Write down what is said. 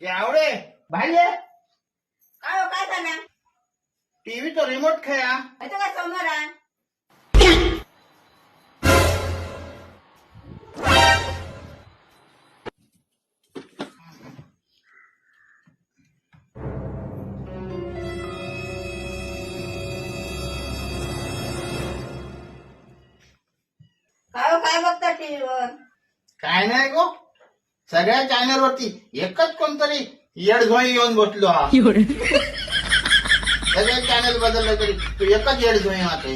आवडे भाई ये काय हो, काय झालं? टीव्ही तो रिमोट खेळा. इथं काय समोर आहे? काय हो, काय बघता टीव्हीवर? काय नाही गो, सगळ्या चॅनल वरती एकच कोणतरी येडझोई येऊन बसलो हा. सगळे चॅनल बदलले तरी तू एकच येडझोई आहात.